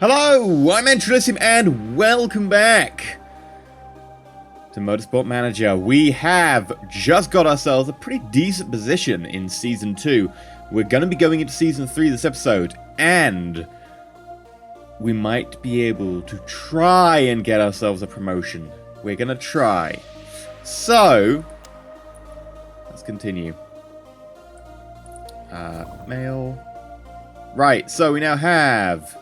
Hello, I'm EnterElysium and welcome back to Motorsport Manager. We have just got ourselves a pretty decent position in Season 2. We're going to be going into Season 3 this episode, and we might be able to try and get ourselves a promotion. We're going to try. So, let's continue. Mail. Right, so we now have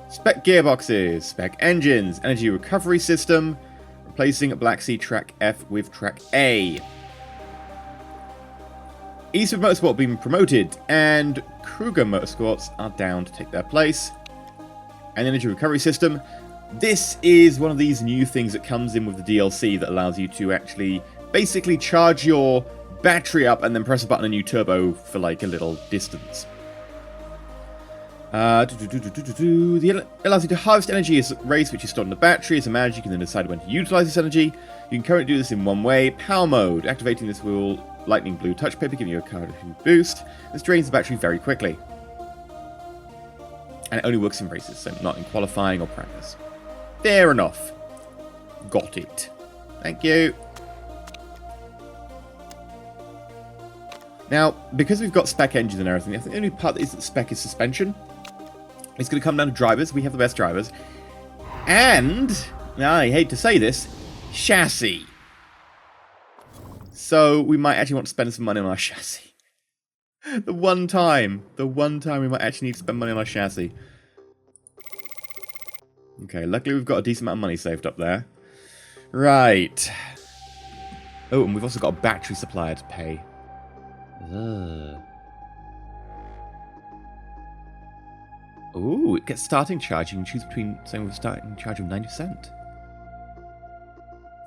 spec gearboxes, spec engines, energy recovery system, replacing Black Sea Track F with Track A. Eastwood Motorsport being promoted, and Kruger Motorsports are down to take their place. An energy recovery system. This is one of these new things that comes in with the DLC that allows you to actually basically charge your battery up and then press a button and you turbo for like a little distance. The allows you to harvest energy as race which is stored in the battery. As a manager, you can then decide when to utilize this energy. You can currently do this in one way. Power mode. Activating this will lightning blue touch paper, giving you a card boost. This drains the battery very quickly. And it only works in races, so not in qualifying or practice. Fair enough. Got it. Thank you. Now, because we've got spec engines and everything, I think the only part that isn't spec is suspension. It's going to come down to drivers. We have the best drivers. And, I hate to say this, chassis. So, we might actually want to spend some money on our chassis. The one time we might actually need to spend money on our chassis. Okay, luckily we've got a decent amount of money saved up there. Right. Oh, and we've also got a battery supplier to pay. Ooh, it gets starting charge. You can choose between something with starting charge of 90%.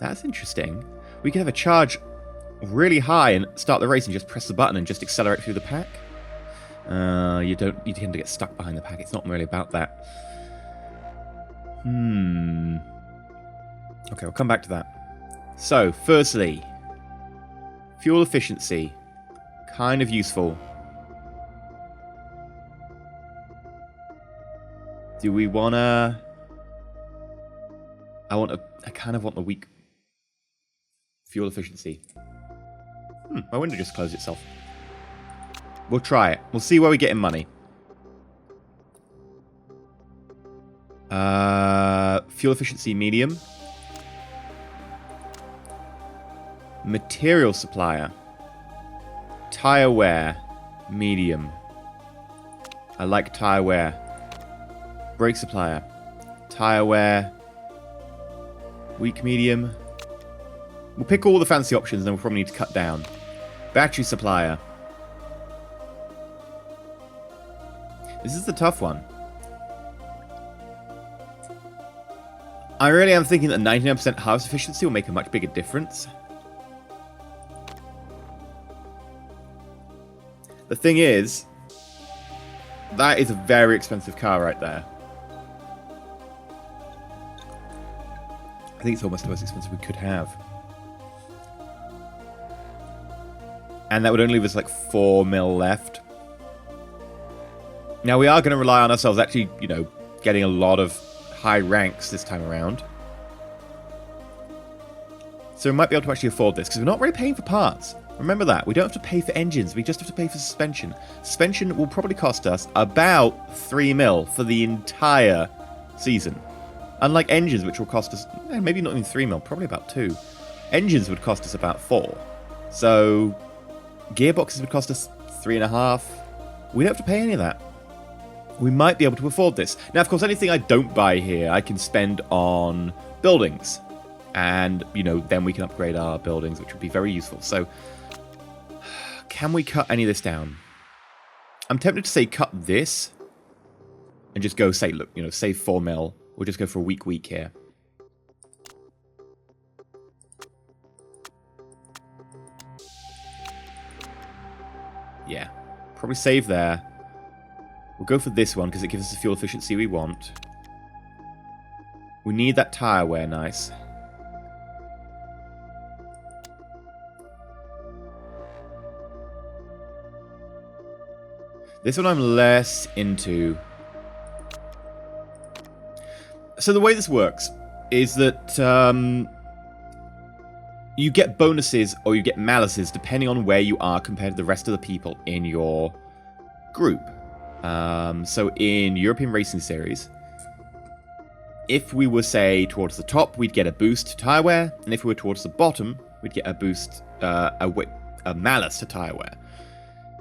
That's interesting. We could have a charge really high and start the race and just press the button and just accelerate through the pack. You tend to get stuck behind the pack. It's not really about that. Okay, we'll come back to that. So, firstly, fuel efficiency. Kind of useful. Do we wanna... I kind of want the weak fuel efficiency. My window just closed itself. We'll try it. We'll see where we get in money. Fuel efficiency medium. Material supplier. Tire wear, medium. I like tire wear. Brake supplier, tire wear, weak, medium. We'll pick all the fancy options, then we'll probably need to cut down. Battery supplier. This is the tough one. I really am thinking that 99% harvest efficiency will make a much bigger difference. The thing is, that is a very expensive car right there. I think it's almost the most expensive we could have. And that would only leave us like 4 mil left. Now we are going to rely on ourselves actually, getting a lot of high ranks this time around. So we might be able to actually afford this, because we're not really paying for parts. Remember that. We don't have to pay for engines. We just have to pay for suspension. Suspension will probably cost us about 3 mil for the entire season. Unlike engines, which will cost us, maybe not even 3 mil, probably about 2. Engines would cost us about 4. So, gearboxes would cost us 3.5. We don't have to pay any of that. We might be able to afford this. Now, of course, anything I don't buy here, I can spend on buildings. And, then we can upgrade our buildings, which would be very useful. So, can we cut any of this down? I'm tempted to say cut this. And just go say, look, save 4 mil. We'll just go for a week here. Yeah. Probably save there. We'll go for this one because it gives us the fuel efficiency we want. We need that tire wear, nice. This one I'm less into. So the way this works is that you get bonuses or you get malices depending on where you are compared to the rest of the people in your group. So in European Racing Series, if we were, say, towards the top, we'd get a boost to tire wear, and if we were towards the bottom, we'd get a boost, a malus to tire wear.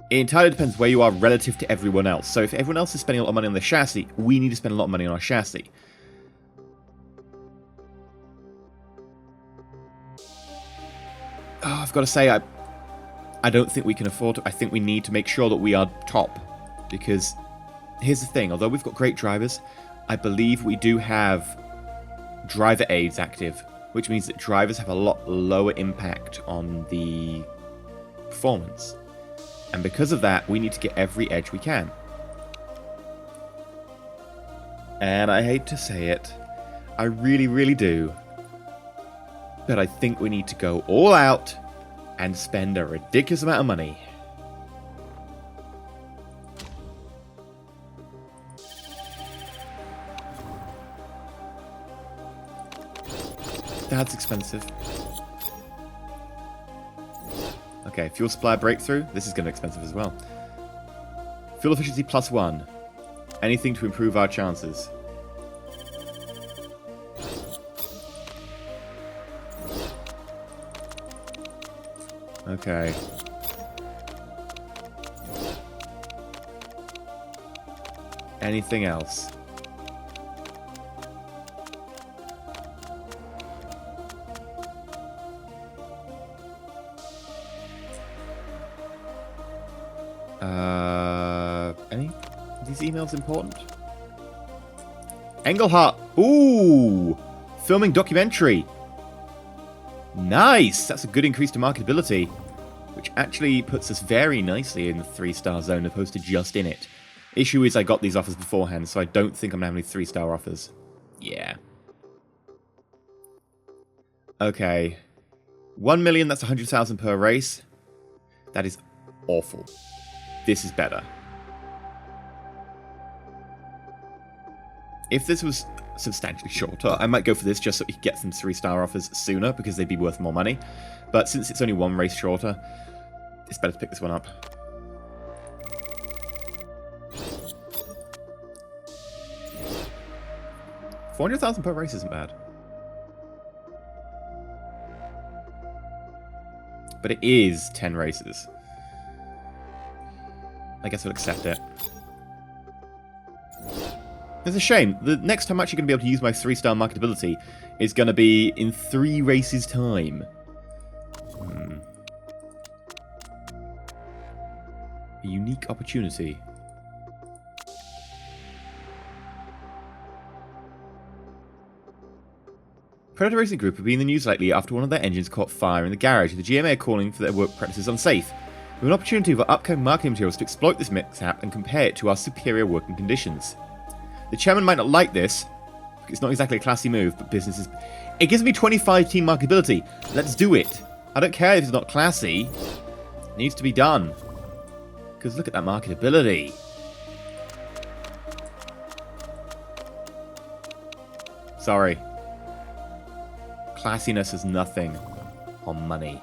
It entirely depends where you are relative to everyone else. So if everyone else is spending a lot of money on their chassis, we need to spend a lot of money on our chassis. Oh, I've got to say, I don't think we can afford to. I think we need to make sure that we are top. Because here's the thing, although we've got great drivers, I believe we do have driver aids active, which means that drivers have a lot lower impact on the performance. And because of that, we need to get every edge we can. And I hate to say it, I really, really do. But I think we need to go all out and spend a ridiculous amount of money. That's expensive. Okay, fuel supply breakthrough. This is going to be expensive as well. Fuel efficiency +1. Anything to improve our chances. Okay. Anything else? Any? Are these emails important? Engelhart. Ooh! Filming documentary. Nice! That's a good increase to marketability, which actually puts us very nicely in the 3-star zone opposed to just in it. Issue is I got these offers beforehand, so I don't think I'm going to have any 3-star offers. Yeah. Okay. 1 million, that's 100,000 per race. That is awful. This is better. If this was substantially shorter, I might go for this just so we could get some 3-star offers sooner because they'd be worth more money. But since it's only 1 race shorter, it's better to pick this one up. $400,000 per race isn't bad. But it is 10 races. I guess I'll accept it. It's a shame. The next time I'm actually going to be able to use my 3-star marketability is going to be in 3 races' time. A unique opportunity. Predator Racing Group have been in the news lately after one of their engines caught fire in the garage. The GMA are calling for their work practices unsafe. We have an opportunity for upcoming marketing materials to exploit this mishap and compare it to our superior working conditions. The chairman might not like this. It's not exactly a classy move, but business is... It gives me 25 team marketability. Let's do it. I don't care if it's not classy. It needs to be done. Because look at that marketability. Sorry. Classiness is nothing on money.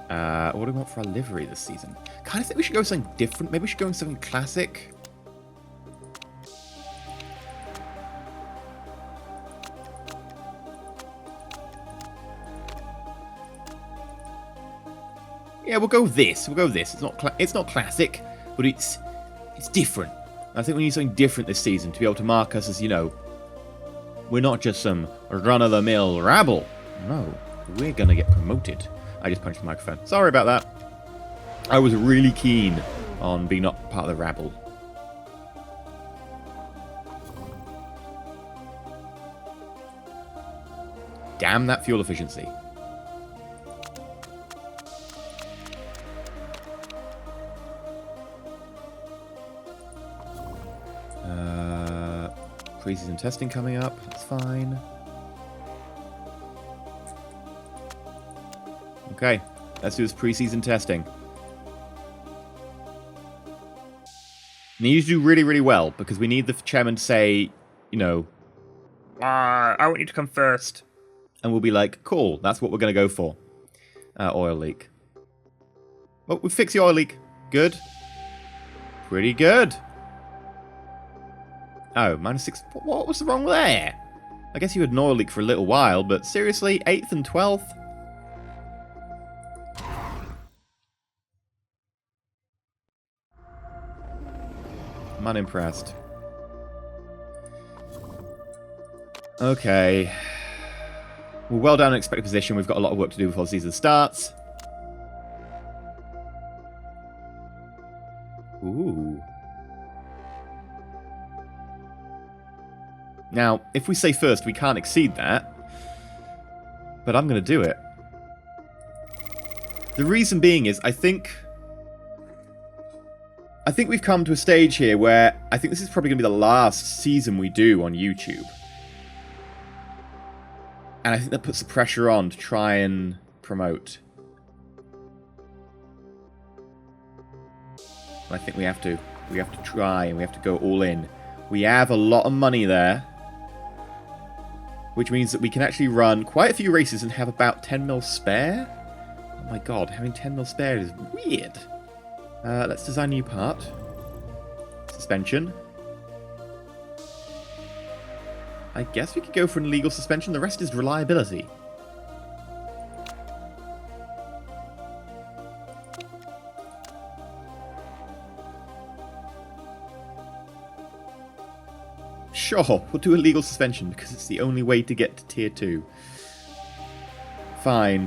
What do we want for our livery this season? Kind of think we should go with something different. Maybe we should go with something classic. Yeah, we'll go with this. We'll go with this. It's not classic, but it's different. I think we need something different this season to be able to mark us as, you know, we're not just some run-of-the-mill rabble. No, we're gonna get promoted. I just punched the microphone. Sorry about that. I was really keen on being not part of the rabble. Damn that fuel efficiency. Pre-season testing coming up. That's fine. Okay, let's do this pre-season testing. And you do really, really well, because we need the chairman to say, you know... I want you to come first. And we'll be like, cool, that's what we're going to go for. Oil leak. Oh, we fixed the oil leak. Good. Pretty good. Oh, -6. What was wrong there? I guess you had an oil leak for a little while, but seriously, 8th and 12th? I'm unimpressed. Okay. We're well down in expected position. We've got a lot of work to do before the season starts. Ooh. Now, if we say first, we can't exceed that. But I'm going to do it. The reason being is, I think we've come to a stage here where I think this is probably going to be the last season we do on YouTube. And I think that puts the pressure on to try and promote. I think we have to. We have to try and we have to go all in. We have a lot of money there. Which means that we can actually run quite a few races and have about 10 mil spare. Oh my god, having 10 mil spare is weird. Let's design a new part. Suspension. I guess we could go for an illegal suspension. The rest is reliability. Sure, we'll do a legal suspension because it's the only way to get to tier 2. Fine.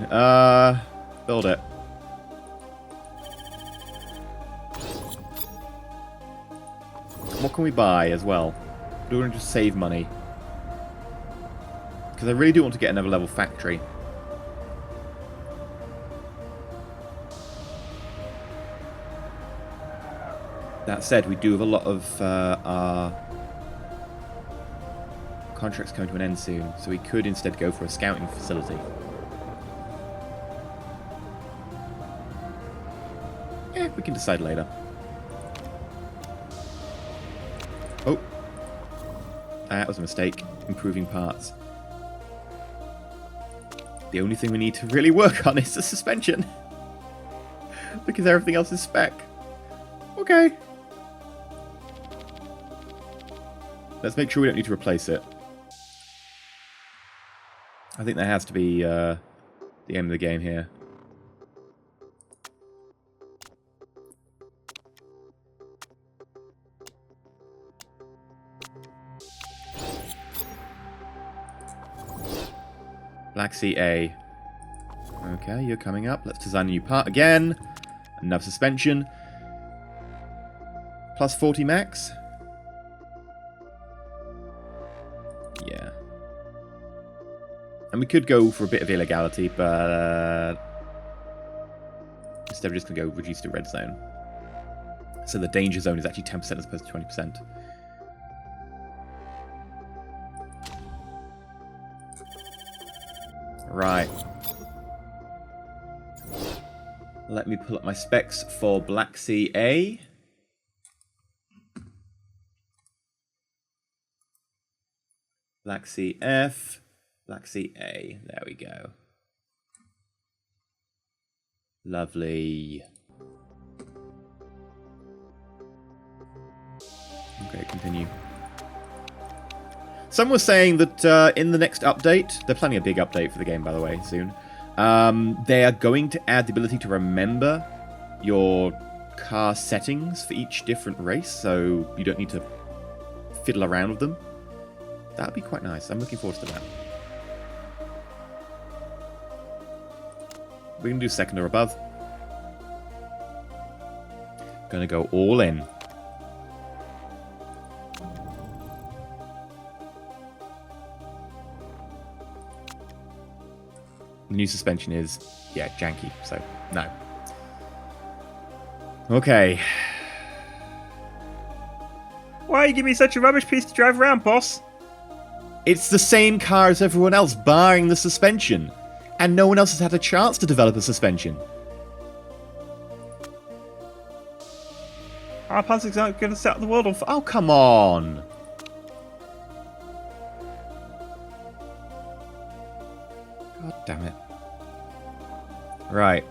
Build it. What can we buy as well? Do we want to just save money? Because I really do want to get another level factory. That said, we do have a lot of our contracts coming to an end soon, so we could instead go for a scouting facility. We can decide later. Oh. That was a mistake. Improving parts. The only thing we need to really work on is the suspension. Because everything else is spec. Okay. Let's make sure we don't need to replace it. I think that has to be the aim of the game here. Black Sea A. Okay, you're coming up. Let's design a new part again. Enough suspension. Plus 40 max. Yeah. And we could go for a bit of illegality, but instead we're just going to go reduce the red zone. So the danger zone is actually 10% as opposed to 20%. Right. Let me pull up my specs for Black Sea A. Black Sea F. Black Sea A. There we go. Lovely. Okay, continue. Some were saying that in the next update, they're planning a big update for the game, by the way, soon. They are going to add the ability to remember your car settings for each different race, so you don't need to fiddle around with them. That would be quite nice. I'm looking forward to that. We're going to do second or above. Going to go all in. The new suspension is, yeah, janky, so no. Okay. Why are you giving me such a rubbish piece to drive around, boss? It's the same car as everyone else, barring the suspension. And no one else has had a chance to develop a suspension. Our puzzles aren't going to set the world on fire. Oh, come on! God damn it. Right.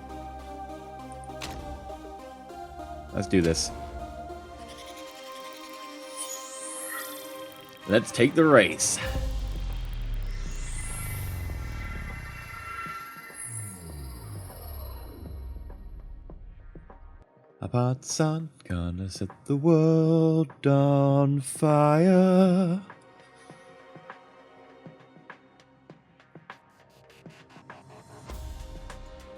Let's do this. Let's take the race. A hot sun gonna set the world on fire.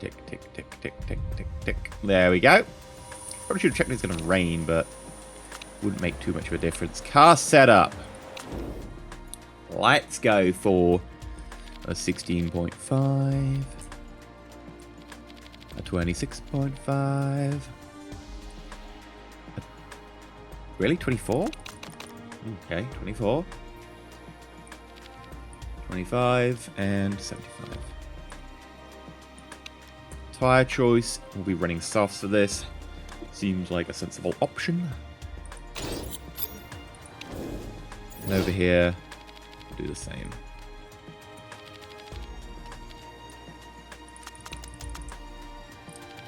Tick, tick, tick, tick, tick, tick, tick. There we go. Probably should have checked if it's going to rain, but wouldn't make too much of a difference. Car setup. Let's go for a 16.5. A 26.5. Really? 24? Okay, 24. 25 and 75. Tyre choice. We'll be running softs for this. Seems like a sensible option. And over here, do the same.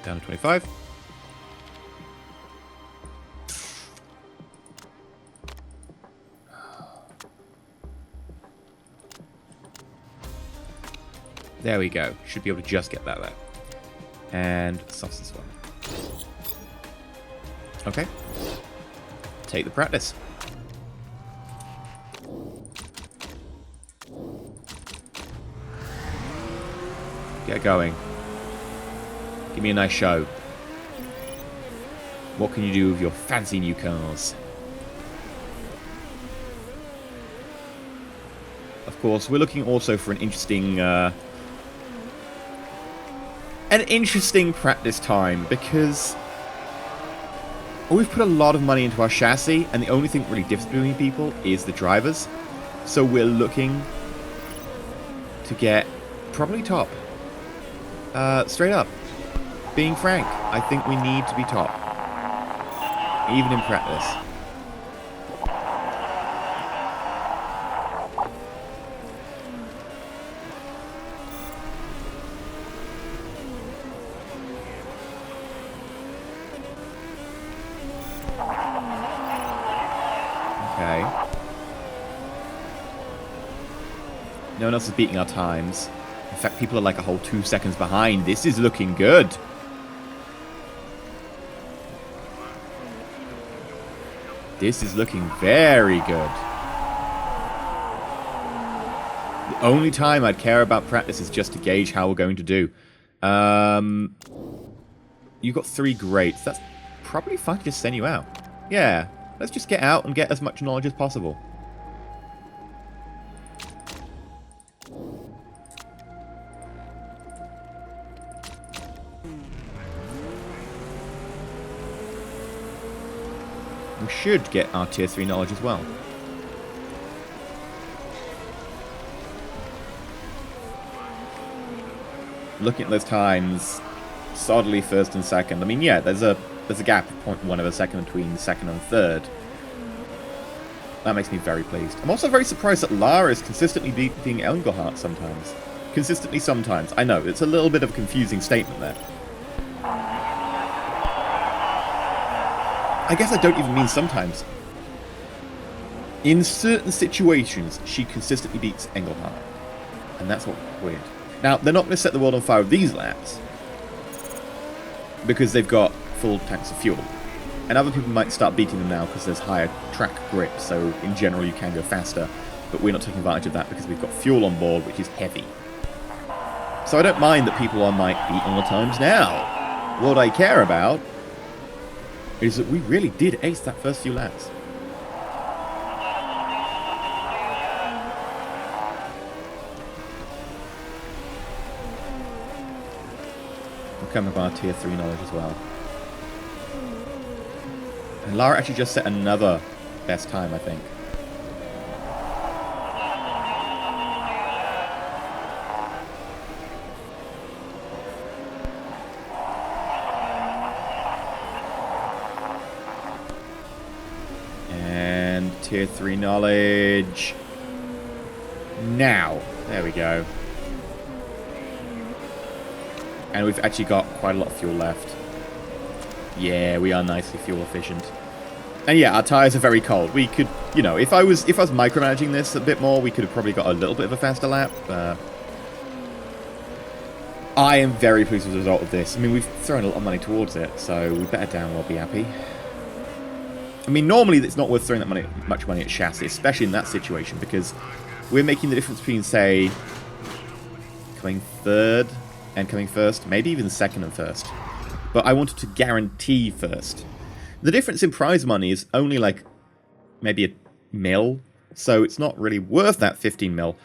Down to 25. There we go. Should be able to just get that there. And softs as well. Okay. Take the practice. Get going. Give me a nice show. What can you do with your fancy new cars? Of course, we're looking also for an interesting practice time, because we've put a lot of money into our chassis, and the only thing that really differs between people is the drivers. So we're looking to get probably top. Straight up. Being frank, I think we need to be top. Even in practice. Okay. No one else is beating our times. In fact, people are like a whole 2 seconds behind. This is looking good. This is looking very good. The only time I'd care about practice is just to gauge how we're going to do. You've got 3 greats. That's probably fine to just send you out. Yeah, let's just get out and get as much knowledge as possible. We should get our tier 3 knowledge as well. Looking at those times, solidly first and second. I mean, yeah, there's a gap of 0.1 of a second between second and third. That makes me very pleased. I'm also very surprised that Lara is consistently beating Engelhardt sometimes. Consistently sometimes. I know, it's a little bit of a confusing statement there. I guess I don't even mean sometimes. In certain situations, she consistently beats Engelhardt. And that's what weird. Now, they're not going to set the world on fire with these laps, because they've got full tanks of fuel. And other people might start beating them now because there's higher track grip, so in general you can go faster. But we're not taking advantage of that because we've got fuel on board, which is heavy. So I don't mind that people might beat on the times now. What I care about is that we really did ace that first few laps. We'll come with our tier 3 knowledge as well. And Lara actually just set another best time, I think. Tier 3 knowledge. Now. There we go. And we've actually got quite a lot of fuel left. Yeah, we are nicely fuel efficient. And yeah, our tyres are very cold. We could, you know, if I was micromanaging this a bit more, we could have probably got a little bit of a faster lap. I am very pleased with the result of this. I mean, we've thrown a lot of money towards it, so we better damn well be happy. I mean, normally it's not worth throwing that much money at chassis, especially in that situation, because we're making the difference between, say, coming third and coming first, maybe even second and first. But I wanted to guarantee first. The difference in prize money is only like maybe a mil, so it's not really worth that 15 mil.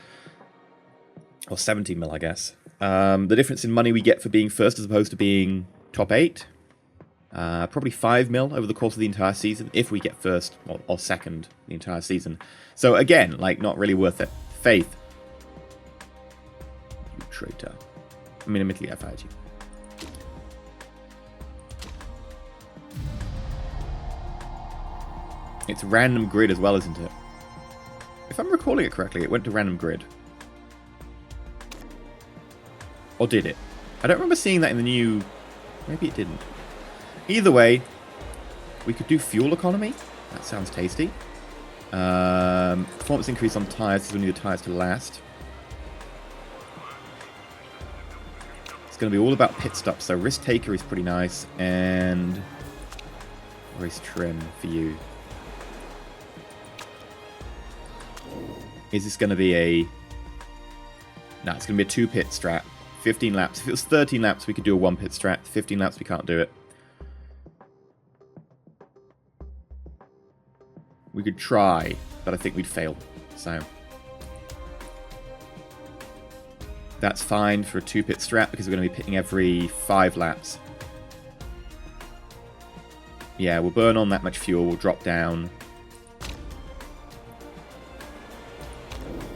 Or 17 mil, I guess. The difference in money we get for being first as opposed to being top 8. Probably 5 mil over the course of the entire season, if we get first or second the entire season. So again, like, not really worth it. Faith. You traitor. I mean, admittedly, I fired you. It's random grid as well, isn't it? If I'm recalling it correctly, it went to random grid. Or did it? I don't remember seeing that in the new... Maybe it didn't. Either way, we could do fuel economy. That sounds tasty. Performance increase on tyres, because we need the tyres to last. It's going to be all about pit stops, so risk taker is pretty nice, and race trim for you. Is this going to be a... No, it's going to be a 2 pit strat. 15 laps. If it was 13 laps, we could do a 1 pit strat. 15 laps, we can't do it. We could try, but I think we'd fail. So that's fine for a 2 pit strat because we're going to be pitting every 5 laps. Yeah, we'll burn on that much fuel. We'll drop down.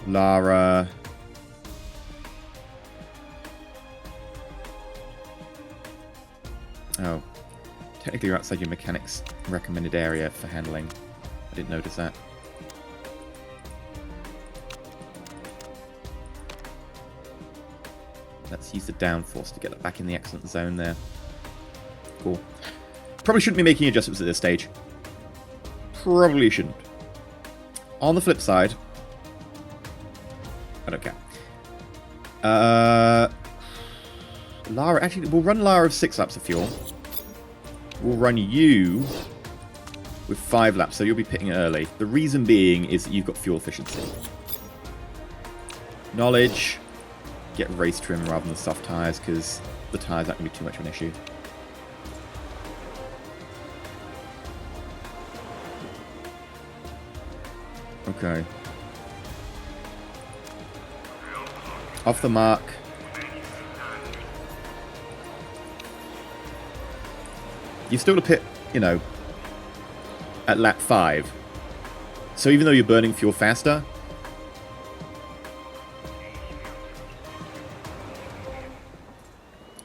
Lara. Oh. Technically you're outside your mechanics recommended area for handling. I didn't notice that. Let's use the downforce to get it back in the excellent zone there. Cool. Probably shouldn't be making adjustments at this stage. Probably shouldn't. On the flip side, I don't care. Lara, actually, we'll run Lara of 6 laps of fuel. We'll run you with 5 laps, so you'll be pitting early. The reason being is that you've got fuel efficiency. Knowledge. Get race trim rather than the soft tyres, because the tyres aren't going to be too much of an issue. Okay. Off the mark. You still to pit, you know, at lap 5. So even though you're burning fuel faster,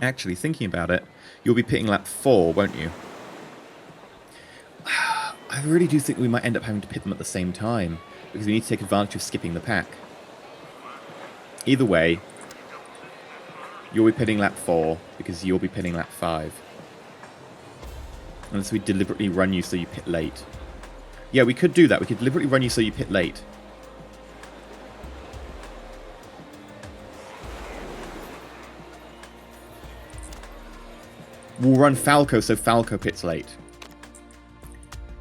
actually thinking about it, you'll be pitting lap 4, won't you? I really do think we might end up having to pit them at the same time, because we need to take advantage of skipping the pack. Either way, you'll be pitting lap 4, because you'll be pitting lap 5. Unless we deliberately run you so you pit late. Yeah, we could do that. We could deliberately run you so you pit late. We'll run Falco so Falco pits late.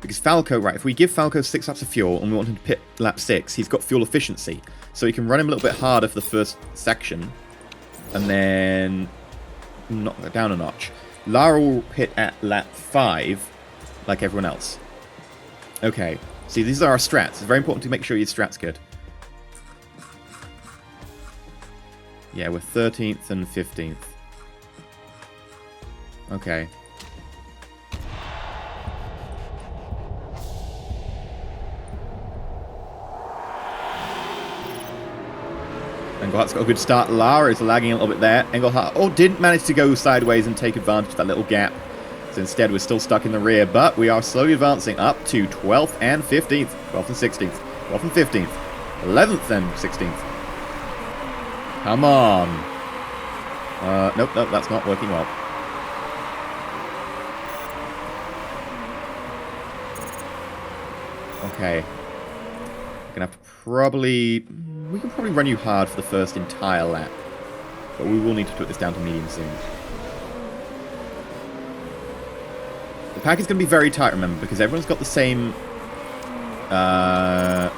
Because Falco, right, if we give Falco 6 laps of fuel and we want him to pit lap 6, he's got fuel efficiency. So you can run him a little bit harder for the first section. And then knock that down a notch. Lara will pit at lap 5, like everyone else. Okay, see, these are our strats. It's very important to make sure your strat's good. Yeah, we're 13th and 15th. Okay. Engelhart's got a good start. Lara is lagging a little bit there. Engelhart, didn't manage to go sideways and take advantage of that little gap. So instead, we're still stuck in the rear, but we are slowly advancing up to 12th and 15th. 12th and 16th. 12th and 15th. 11th and 16th. Come on. Nope, that's not working well. Okay. We're gonna have to probably... We can probably run you hard for the first entire lap. But we will need to put this down to medium soon. The pack is going to be very tight, remember, because everyone's got the same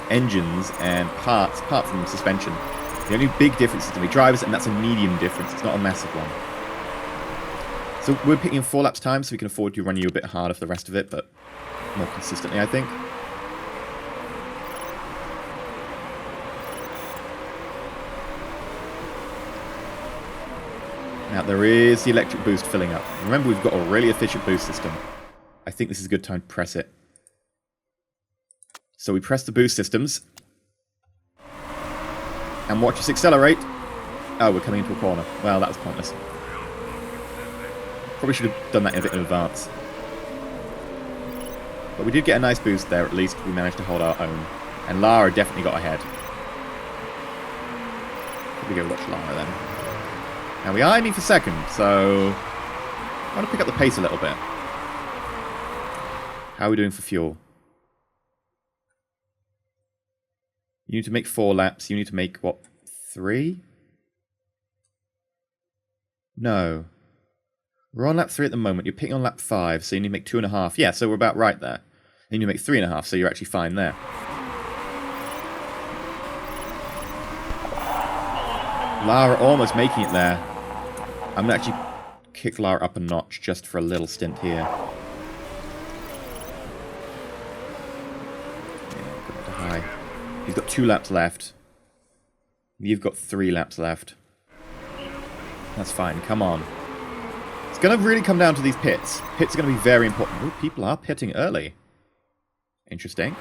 engines and parts, apart from suspension. The only big difference is going to be drivers, and that's a medium difference. It's not a massive one. So we're picking in 4 laps time, so we can afford to run you a bit harder for the rest of it, but more consistently, I think. Now, there is the electric boost filling up. Remember, we've got a really efficient boost system. I think this is a good time to press it. So we press the boost systems. And watch us accelerate. Oh, we're coming into a corner. Well, that was pointless. Probably should have done that a bit in advance. But we did get a nice boost there, at least. We managed to hold our own. And Lara definitely got ahead. Probably go watch Lara then. Now we are aiming for second, so I want to pick up the pace a little bit. How are we doing for fuel? You need to make 4 laps. You need to make, what, 3? No. We're on lap 3 at the moment. You're picking on lap 5, so you need to make 2.5. Yeah, so we're about right there. Then you make 3.5, so you're actually fine there. Lara almost making it there. I'm going to actually kick Lara up a notch just for a little stint here. Yeah, put it to high. He's got 2 laps left. You've got 3 laps left. That's fine, come on. It's going to really come down to these pits. Pits are going to be very important. Oh, people are pitting early. Interesting.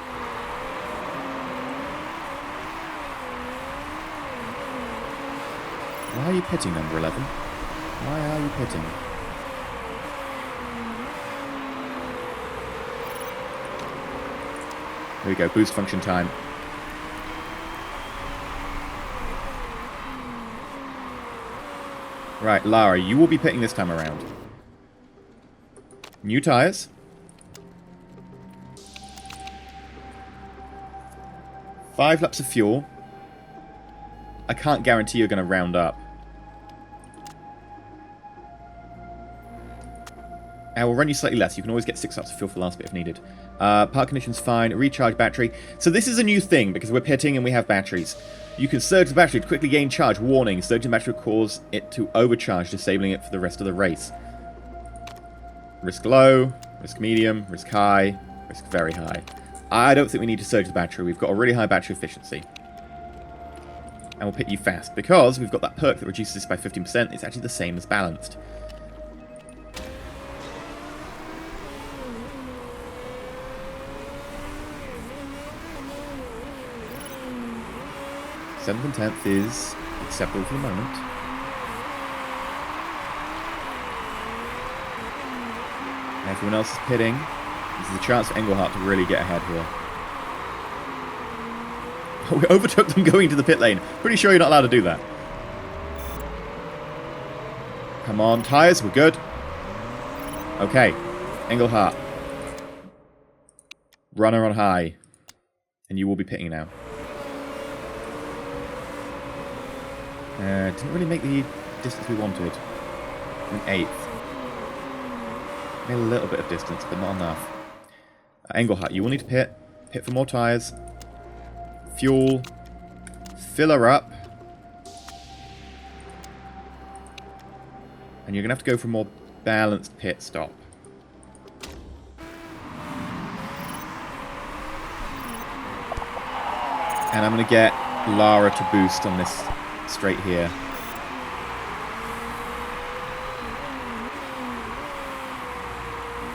Why are you pitting, number 11? Why are you pitting? There we go, boost function time. Right, Lara, you will be pitting this time around. New tyres. Five laps of fuel. I can't guarantee you're going to round up. I will run you slightly less. You can always get 6 laps of fuel for the last bit if needed. Park conditions fine. Recharge battery. So this is a new thing because we're pitting and we have batteries. You can surge the battery to quickly gain charge. Warning, surging the battery will cause it to overcharge, disabling it for the rest of the race. Risk low, risk medium, risk high, risk very high. I don't think we need to surge the battery. We've got a really high battery efficiency. And we'll pit you fast because we've got that perk that reduces this by 15%. It's actually the same as balanced. Seventh and 10th is acceptable for the moment. Everyone else is pitting. This is a chance for Engelhardt to really get ahead here. We overtook them going to the pit lane. Pretty sure you're not allowed to do that. Come on, tyres, we're good. Okay, Engelhardt. Runner on high. And you will be pitting now. Didn't really make the distance we wanted. An 8th. Made a little bit of distance, but not enough. Engelhardt, you will need to pit. Pit for more tyres. Fuel. Fill her up. And you're going to have to go for a more balanced pit stop. And I'm going to get Lara to boost on this straight here.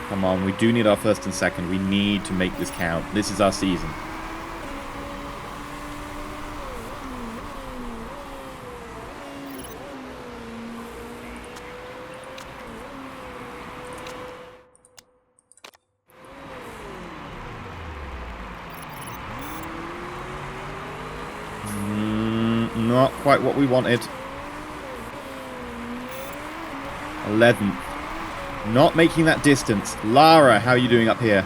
Come on, we do need our first and second. We need to make this count. This is our season. Not quite what we wanted. 11th. Not making that distance. Lara, how are you doing up here?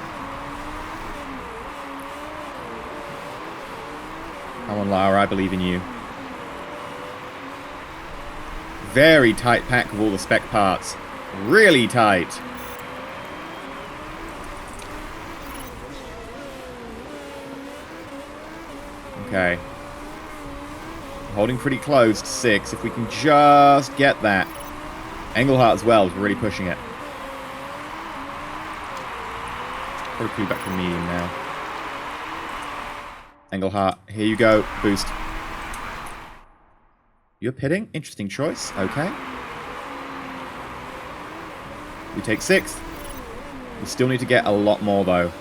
Come on, Lara, I believe in you. Very tight pack of all the spec parts. Really tight. Okay. Holding pretty close to 6. If we can just get that. Engelhardt as well is really pushing it. Probably put back to medium now. Engelhardt, here you go. Boost. You're pitting? Interesting choice. Okay. We take 6th. We still need to get a lot more, though.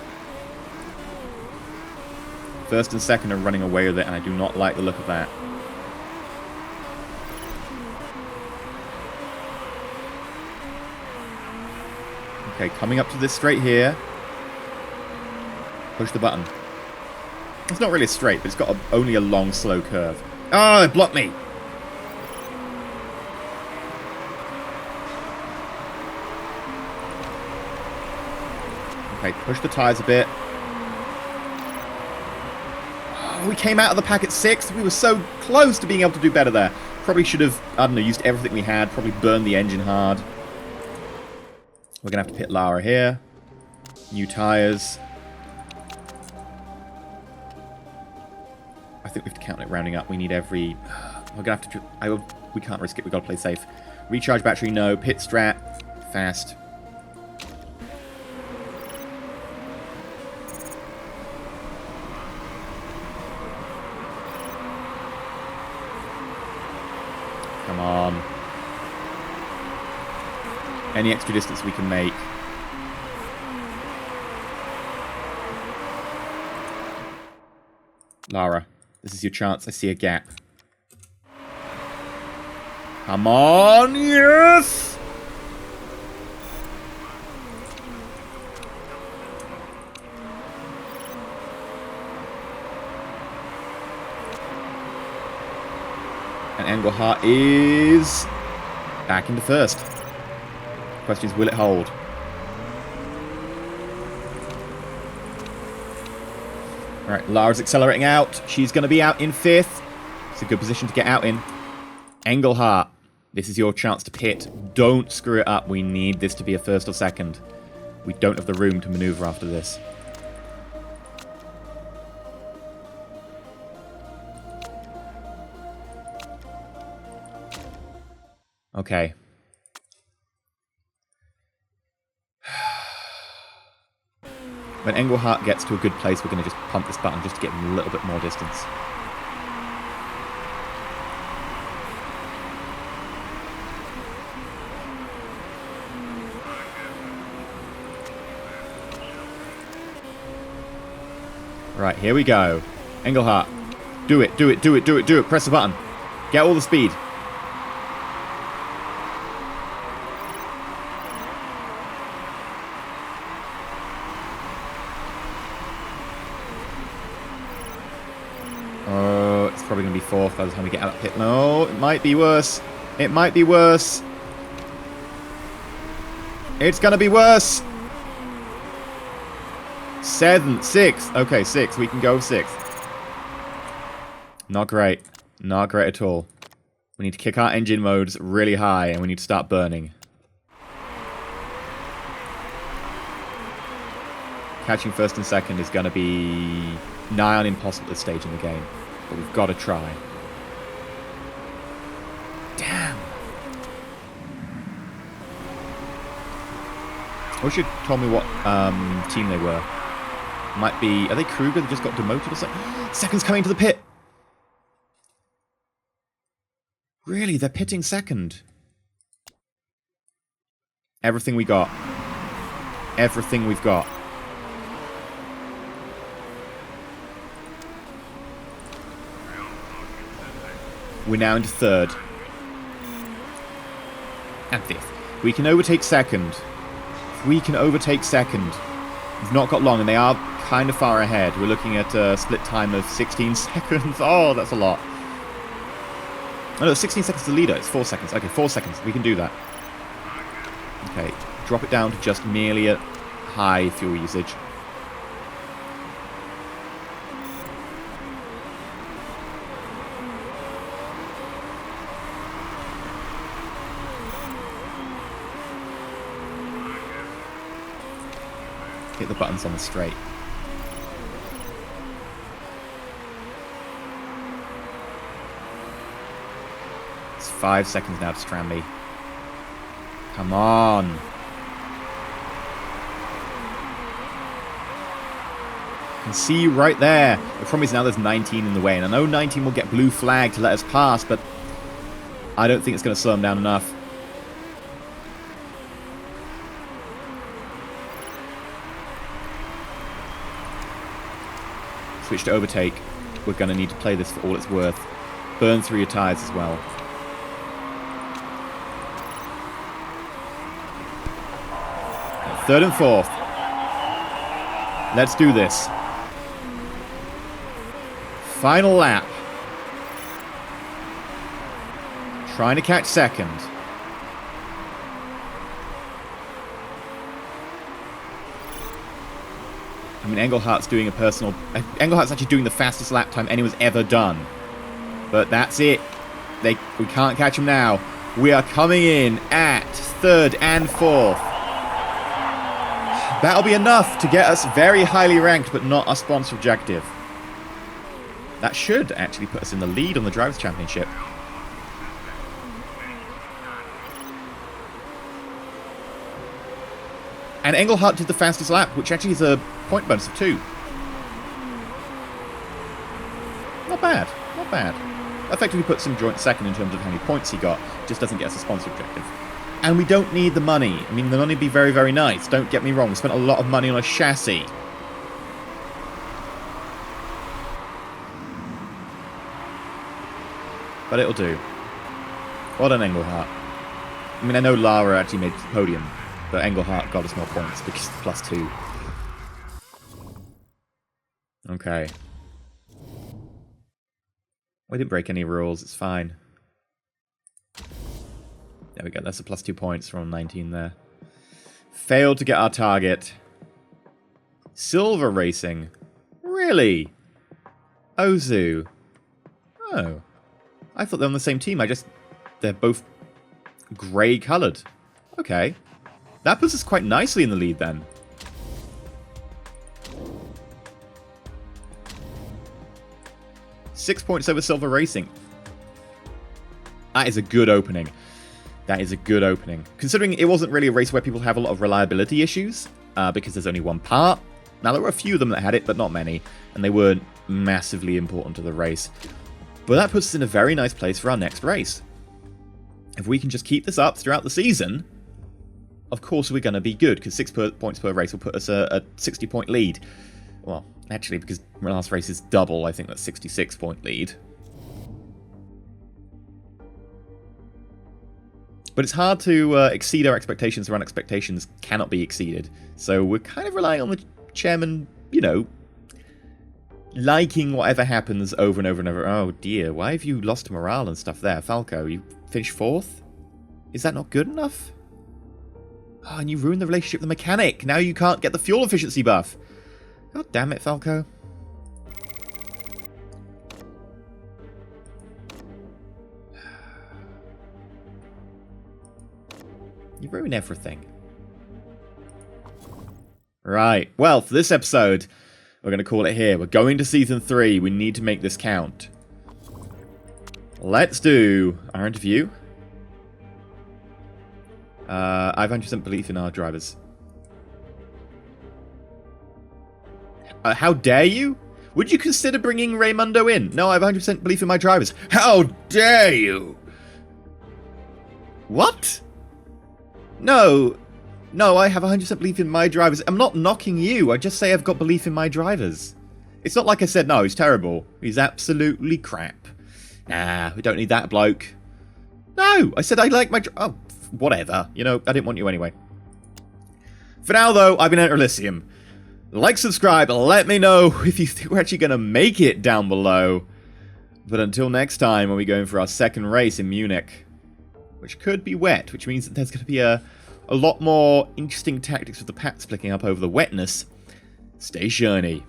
First and second are running away with it, and I do not like the look of that. Okay, coming up to this straight here. Push the button. It's not really straight, but it's got only a long, slow curve. Oh, it blocked me! Okay, push the tyres a bit. Oh, we came out of the pack at 6th. We were so close to being able to do better there. Probably should have, I don't know, used everything we had. Probably burned the engine hard. We're going to have to pit Lara here. New tyres. I think we have to count it rounding up. We need every... We're going to have to... we can't risk it. We've got to play safe. Recharge battery, no. Pit strat. Fast. Come on. Any extra distance we can make. Lara, this is your chance. I see a gap. Come on, yes! And Engelhardt is back into first. Question is, will it hold? Alright, Lara's accelerating out. She's going to be out in 5th. It's a good position to get out in. Engelhardt, this is your chance to pit. Don't screw it up. We need this to be a 1st or 2nd. We don't have the room to maneuver after this. Okay. When Engelhardt gets to a good place, we're going to just pump this button just to get him a little bit more distance. Right, here we go. Engelhardt. Do it, do it, do it, do it, do it. Press the button. Get all the speed. Oh, it's probably going to be 4th by the time we get out of pit. No, it might be worse. It might be worse. It's going to be worse. 7th, 6th. Okay, 6th. We can go 6th. Not great. Not great at all. We need to kick our engine modes really high, and we need to start burning. Catching 1st and 2nd is going to be nigh on impossible at this stage in the game. But we've got to try. Damn. I wish you'd told me what team they were. Might be... Are they Kruger that just got demoted or something? Second's coming to the pit. Really? They're pitting 2nd. Everything we got. Everything we've got. We're now into 3rd. And 5th. We can overtake 2nd. If we can overtake 2nd. We've not got long, and they are kind of far ahead. We're looking at a split time of 16 seconds. Oh, that's a lot. Oh no, 16 seconds to the leader. It's 4 seconds. Okay, 4 seconds. We can do that. Okay, drop it down to just merely a high fuel usage. Hit the buttons on the straight. It's 5 seconds now to Stranby. Come on. I can see you right there. The problem is now there's 19 in the way. And I know 19 will get blue flag to let us pass, but I don't think it's going to slow them down enough. Switch to overtake. We're going to need to play this for all it's worth. Burn through your tyres as well. Third and fourth. Let's do this. Final lap. Trying to catch second. I mean, Englehart's doing a personal... Englehart's actually doing the fastest lap time anyone's ever done. But that's it. We can't catch him now. We are coming in at third and fourth. That'll be enough to get us very highly ranked, but not our sponsor objective. That should actually put us in the lead on the Drivers' Championship. And Engelhart did the fastest lap, which actually is a point bonus of 2. Not bad, not bad. Effectively puts him joint second in terms of how many points he got. Just doesn't get us a sponsor objective. And we don't need the money. I mean, the money would be very, very nice. Don't get me wrong. We spent a lot of money on a chassis. But it'll do. Well done, Engelhart. I mean, I know Lara actually made the podium, but Engelhart got us more points because it's +2. Okay. We didn't break any rules. It's fine. There we go. That's a +2 points from 19 there. Failed to get our target. Silver Racing. Really? Ozu. Oh. I thought they were on the same team. They're both grey coloured. Okay. That puts us quite nicely in the lead then. Six points over Silver Racing. That is a good opening. That is a good opening. Considering it wasn't really a race where people have a lot of reliability issues, because there's only one part. Now, there were a few of them that had it, but not many. And they weren't massively important to the race. But that puts us in a very nice place for our next race. If we can just keep this up throughout the season, of course we're going to be good, because 6 points per race will put us a 60-point lead. Well, actually, because the last race is double, I think that's 66-point lead. But it's hard to exceed our expectations when expectations cannot be exceeded. So we're kind of relying on the chairman, you know, liking whatever happens over and over and over. Oh dear, why have you lost morale and stuff there? Falco, you finished 4th? Is that not good enough? Oh, and you ruined the relationship with the mechanic. Now you can't get the fuel efficiency buff. God damn it, Falco. You ruin everything. Right. Well, for this episode, we're going to call it here. We're going to Season 3. We need to make this count. Let's do our interview. I have 100% belief in our drivers. How dare you? Would you consider bringing Raymundo in? No, I have 100% belief in my drivers. How dare you? What? No, I have 100% belief in my drivers. I'm not knocking you. I just say I've got belief in my drivers. It's not like I said, no, he's terrible. He's absolutely crap. Nah, we don't need that bloke. No, I said I like my... Oh, whatever. You know, I didn't want you anyway. For now, though, I've been EnterElysium. Like, subscribe, let me know if you think we're actually going to make it down below. But until next time, when we go in for our second race in Munich, which could be wet, which means that there's going to be a lot more interesting tactics with the paths flicking up over the wetness, stay shiny.